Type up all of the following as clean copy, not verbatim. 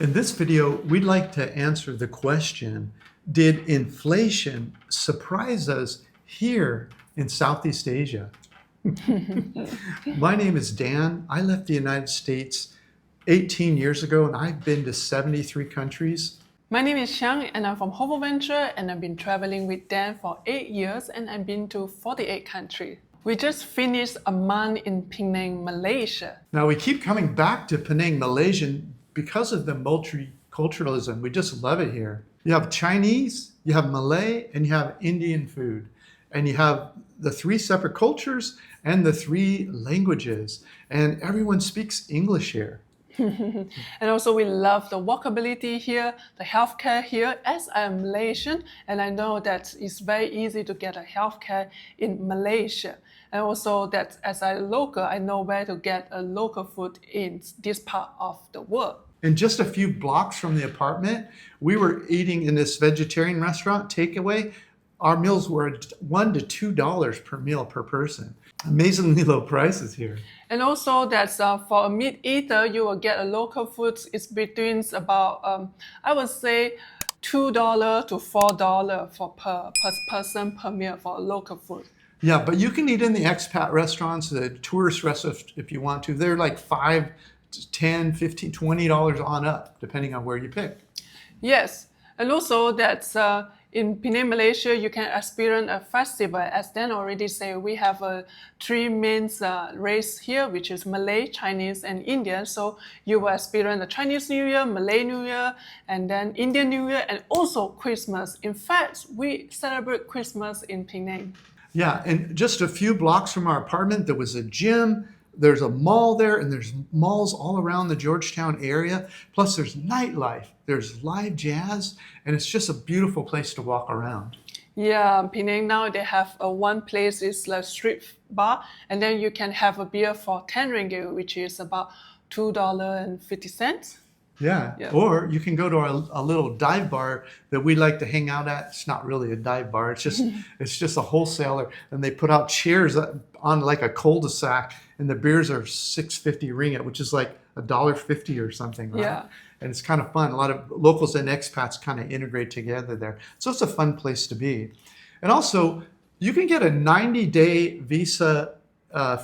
In this video, we'd like to answer the question, did inflation surprise us here in Southeast Asia? My name is Dan. I left the United States 18 years ago and I've been to 73 countries. My name is Xiang and I'm from 𝗂𝐻𝐻 Venture and I've been traveling with Dan for 8 years and I've been to 48 countries. We just finished a month in Penang, Malaysia. Now we keep coming back to Penang, Malaysia because of the multiculturalism. We just love it here. You have Chinese, you have Malay, and you have Indian food. And you have the 3 separate cultures and the 3 languages. And everyone speaks English here. And also we love the walkability here, the healthcare here. As I am Malaysian, and I know that it's very easy to get a healthcare in Malaysia. And also that as a local, I know where to get a local food in this part of the world. And just a few blocks from the apartment, we were eating in this vegetarian restaurant, takeaway. Our meals were $1 to $2 per meal per person. Amazingly low prices here. And also that for a meat eater, you will get a local food. It's between about, I would say, $2 to $4 for per person per meal for a local food. Yeah, but you can eat in the expat restaurants, the tourist restaurants if you want to. They're like $5, $10, $15, $20 on up, depending on where you pick. Yes, and also that in Penang, Malaysia, you can experience a festival. As Dan already said, we have 3 main race here, which is Malay, Chinese, and Indian. So you will experience the Chinese New Year, Malay New Year, and then Indian New Year, and also Christmas. In fact, we celebrate Christmas in Penang. Yeah, and just a few blocks from our apartment, there was a gym, there's a mall there, and there's malls all around the Georgetown area. Plus there's nightlife, there's live jazz, and it's just a beautiful place to walk around. Yeah, Penang now they have one place is like street bar, and then you can have a beer for 10 ringgit, which is about $2.50. Yeah. Or you can go to a little dive bar that we like to hang out at. It's not really a dive bar. It's just a wholesaler, and they put out chairs on like a cul-de-sac, and the beers are 6.50 ringgit, which is like $1.50 or something, right? Yeah. And it's kind of fun. A lot of locals and expats kind of integrate together there. So it's a fun place to be. And also, you can get a 90-day visa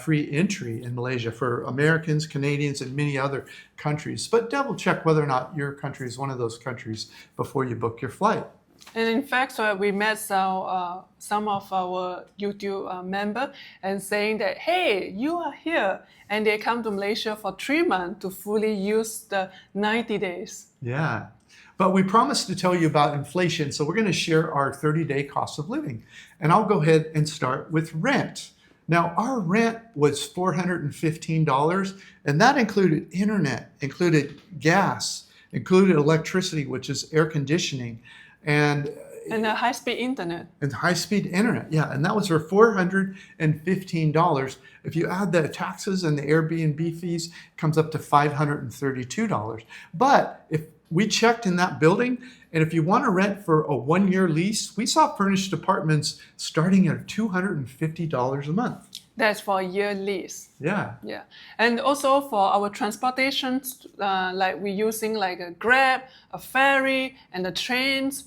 free entry in Malaysia for Americans, Canadians, and many other countries. But double check whether or not your country is one of those countries before you book your flight. And in fact, we met some of our YouTube members and saying that, hey, you are here. And they come to Malaysia for 3 months to fully use the 90 days. Yeah. But we promised to tell you about inflation, so we're going to share our 30-day cost of living. And I'll go ahead and start with rent. Now, our rent was $415, and that included internet, included gas, included electricity, which is air conditioning, and high-speed internet. And high-speed internet, yeah. And that was for $415. If you add the taxes and the Airbnb fees, it comes up to $532. But if we checked in that building, and if you want to rent for a 1-year lease, we saw furnished apartments starting at $250 a month. That's for a year lease. Yeah. Yeah. And also for our transportation, like we're using like a Grab, a ferry, and the trains,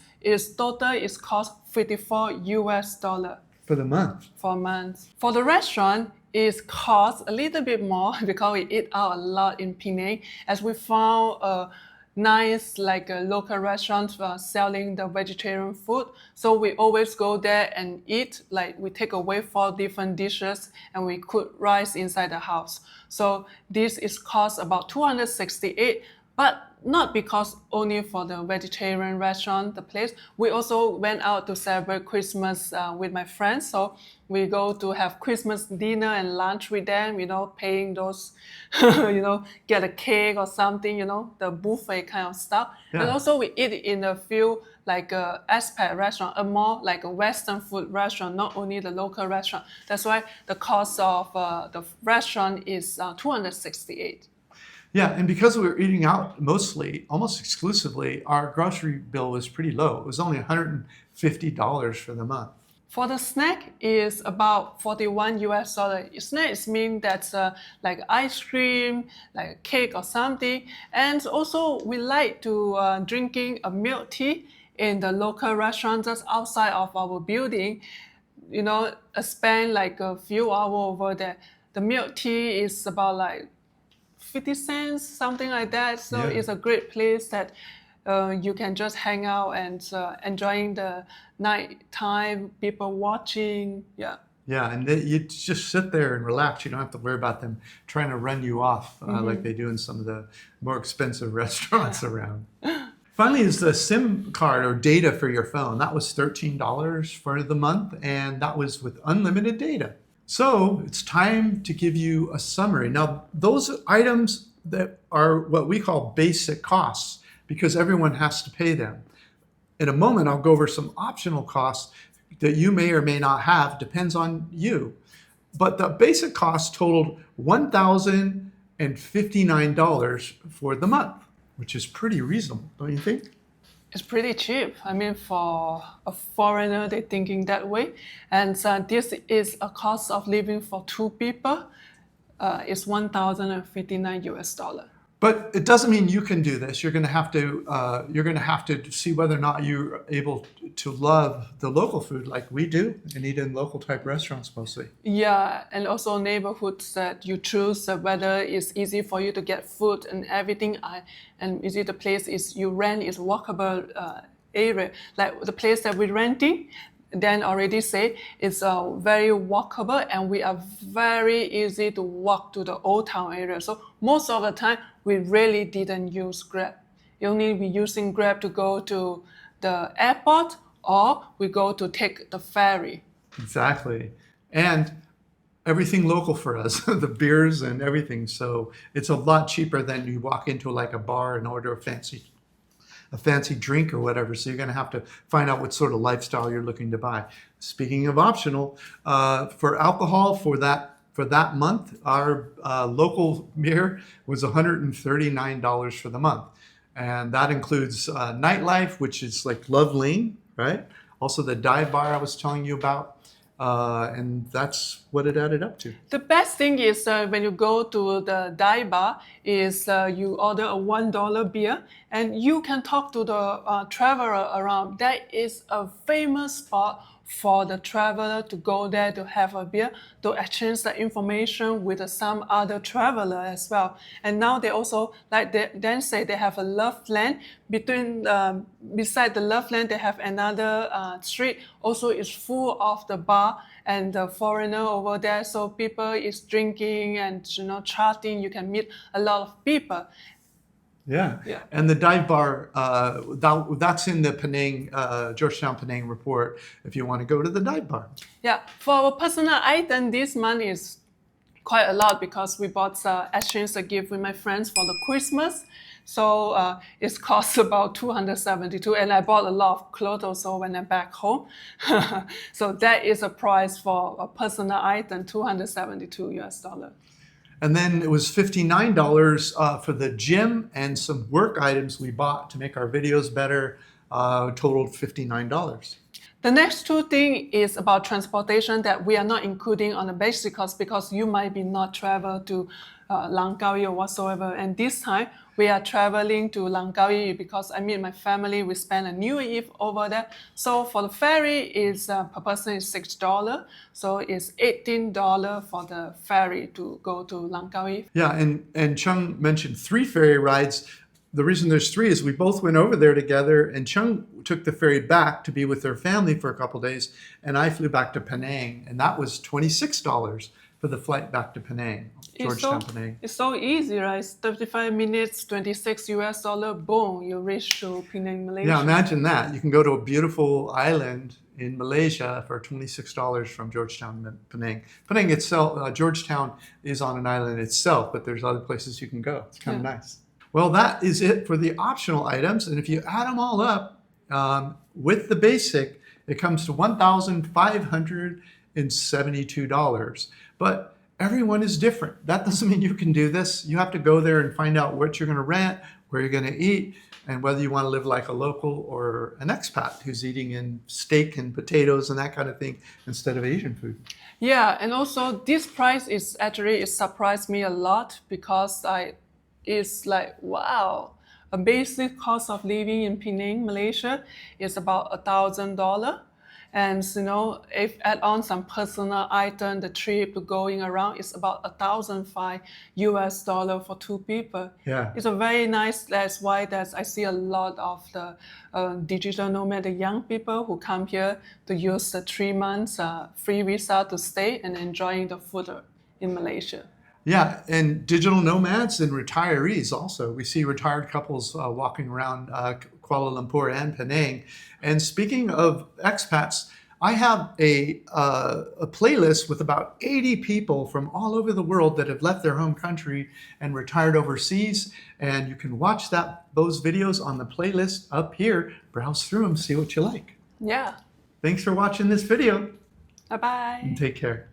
total is cost $54 For the month. For a month. For the restaurant, it costs a little bit more because we eat out a lot in Penang, as we found a nice local restaurant selling the vegetarian food. So we always go there and eat. Like we take away 4 different dishes and we cook rice inside the house. So this is cost about $268, but not because only for the vegetarian restaurant, the place. We also went out to celebrate Christmas with my friends. So we go to have Christmas dinner and lunch with them, paying those, get a cake or something, the buffet kind of stuff. Yeah. And also we eat in a few expat restaurant, a more like a Western food restaurant, not only the local restaurant. That's why the cost of the restaurant is $268. Yeah, and because we were eating out mostly, almost exclusively, our grocery bill was pretty low. It was only $150 for the month. For the snack is about $41. Snacks mean that's like ice cream, like cake or something. And also we like to drinking a milk tea in the local restaurant just outside of our building. You know, spend like a few hours over there. The milk tea is about like 50 cents, something like that. So Yeah. it's a great place that you can just hang out and enjoying the nighttime, people watching. Yeah. Yeah, and you just sit there and relax. You don't have to worry about them trying to run you off like they do in some of the more expensive restaurants around. Finally is the SIM card or data for your phone. That was $13 for the month, and that was with unlimited data. So it's time to give you a summary. Now, those items that are what we call basic costs, because everyone has to pay them. In a moment, I'll go over some optional costs that you may or may not have, depends on you. But the basic cost totaled $1,059 for the month, which is pretty reasonable, don't you think? It's pretty cheap. I mean, for a foreigner, they're thinking that way. And this is a cost of living for two people. It's $1,059. But it doesn't mean you can do this. You're going to have to see whether or not you're able to love the local food like we do and eat in local type restaurants mostly. Yeah, and also neighborhoods that you choose, whether it's easy for you to get food and everything. And is it the place is you rent is walkable area, like the place that we're renting. Then already say it's very walkable, and we are very easy to walk to the old town area. So most of the time we really didn't use Grab. You only be using Grab to go to the airport, or we go to take the ferry. Exactly. And everything local for us, the beers and everything. So it's a lot cheaper than you walk into like a bar and order a fancy drink or whatever. So you're going to have to find out what sort of lifestyle you're looking to buy. Speaking of optional, for alcohol for that month, our local beer was $139 for the month. And that includes nightlife, which is like Love Lane, right? Also the dive bar I was telling you about. And that's what it added up to. The best thing is when you go to the dive bar is you order a $1 beer and you can talk to the traveler around. That is a famous spot for the traveler to go there to have a beer, to exchange the information with some other traveler as well. And now they also, like they then say, they have a love land. Beside the love land, they have another street. Also, it's full of the bar and the foreigner over there. So people is drinking and chatting. You can meet a lot of people. Yeah. And the dive bar, that's in the Penang, Georgetown Penang report if you want to go to the dive bar. Yeah, for our personal item, this month is quite a lot because we bought exchange a gift with my friends for the Christmas. So it costs about $272, and I bought a lot of clothes also when I'm back home. So that is a price for a personal item, $272. And then it was $59 for the gym and some work items we bought to make our videos better, totaled $59. The next two things is about transportation that we are not including on the basic cost because you might be not travel to Langkawi or whatsoever. And this time we are traveling to Langkawi because I meet my family. We spend a New Year Eve over there. So for the ferry is per person is $6. So it's $18 for the ferry to go to Langkawi. Yeah, and Chung mentioned 3 ferry rides. The reason there's 3 is we both went over there together, and Chung took the ferry back to be with her family for a couple days, and I flew back to Penang, and that was $26 for the flight back to Penang, Georgetown, Penang. It's so easy, right? It's 35 minutes, $26, boom, you reach to Penang, Malaysia. Yeah, imagine that. You can go to a beautiful island in Malaysia for $26 from Georgetown, Penang. Penang itself, Georgetown is on an island itself, but there's other places you can go. It's kind of nice. Well, that is it for the optional items. And if you add them all up with the basic, it comes to $1,572. But everyone is different. That doesn't mean you can do this. You have to go there and find out what you're going to rent, where you're going to eat, And whether you want to live like a local or an expat who's eating in steak and potatoes and that kind of thing instead of Asian food. Yeah, and also this price is actually, it surprised me a lot because it's like, wow, a basic cost of living in Penang, Malaysia is about $1,000. And if add on some personal item, the trip going around is about $1,500 for 2 people. Yeah. It's a very nice. That's why I see a lot of the digital nomad, the young people who come here to use the 3 months free visa to stay and enjoying the food in Malaysia. Yeah, and digital nomads and retirees also. We see retired couples walking around Kuala Lumpur and Penang. And speaking of expats, I have a playlist with about 80 people from all over the world that have left their home country and retired overseas. And you can watch those videos on the playlist up here. Browse through them, see what you like. Yeah. Thanks for watching this video. Bye-bye. And take care.